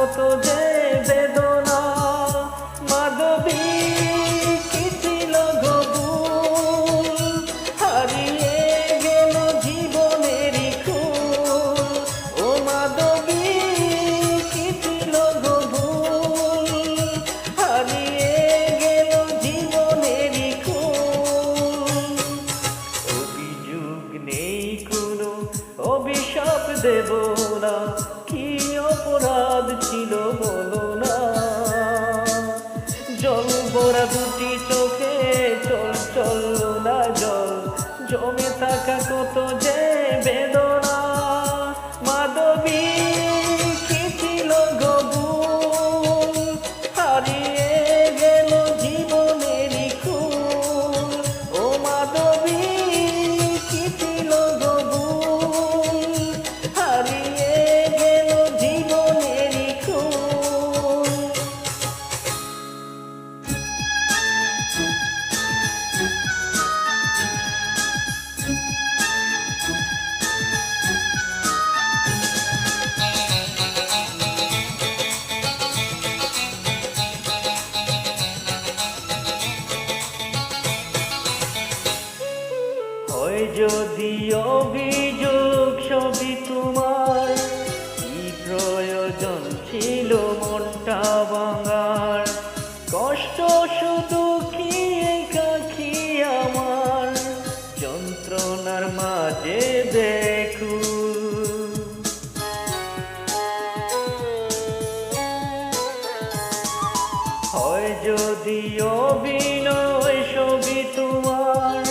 কত যে বেদনা। মাধবী কি ছিল গো ভুল, হারিয়ে গেল জীবনেরই খুল। ও মাধবী কি ছিল গো ভুল, হারিয়ে গেল জীবনেরই খুল। অভিযোগ নেই কোনো, অভিশাপ দেব না, কি অপরাধ ছিল বলো না। জল ভরা দুটি চোখে চল চললো না জল, জমে থাকা কত যে বেদনা। মাধবী কি ছিল গো ভুল, হারিয়ে গেল জীবনেরই খুল। ও মাধবী কি ছিল গো ভুল, হারিয়ে গেল জীবনেরই খুল। হয় যদি অভিযোগ সবই তোমার, কি প্রয়োজন ছিল মনটা ভাঙার। কষ্ট শুধু কি একাকি আমার, যন্ত্রণার মাঝে দেখু। হয় যদি অভিনয় সবই তোমার,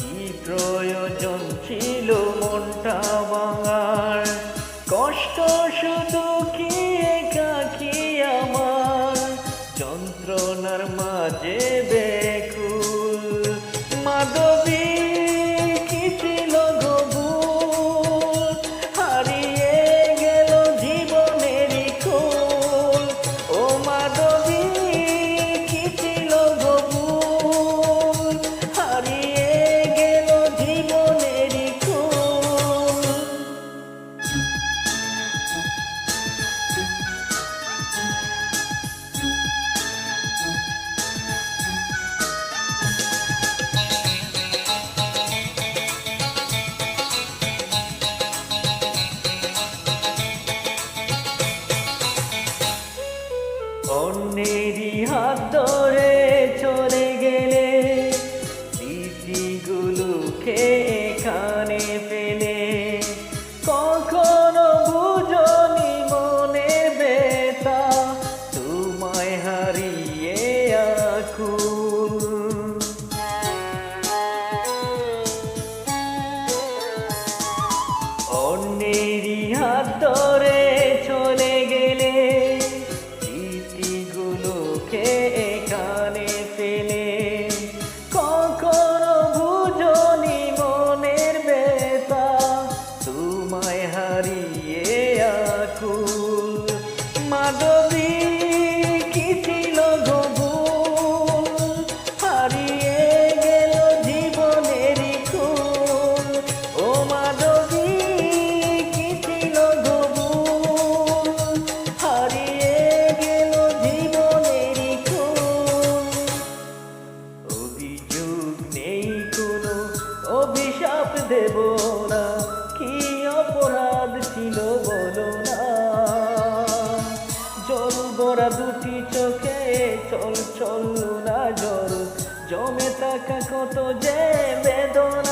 কি প্রয়োজন ছিল মনটা ভাঙার। কষ্ট শুধু কি একাকি আমার, যন্ত্রণার মাঝে বেকুল। মাধবী কি ছিল গো ভুল, হারিয়ে গেল জীবনেরই খুল। ও মাধবী কি ছিল গো ভুল, হারিয়ে গেল জীবনেরই খুল। অন্যেরই হাত ধরে চলে গেলে, স্মৃতিগুলোকে এখানে ফেলে। কখনো বুঝনি মনে ব্যথা, তোমায় হারিয়ে আকুল। অন্যেরই হাত ধরে চলে গেলে, স্মৃতিগুলোকে এখানে ফেলে। কখনো বুঝনি মনের ব্যথা, তোমায় হারিয়ে আকুল। মাধবী কি ছিল গো ভুল, হারিয়ে গেল জীবনেরই খুল। ও মাধবী কি ছিল গো ভুল, হারিয়ে গেল জীবনেরই খুল। অভিযোগ নেই কোনো, অভিশাপ দেব না, কি অপরাধ ছিল বলো না। জল ভরা দুটি চোখে চল চললো না জল, জমে থাকা কত যে বেদনা।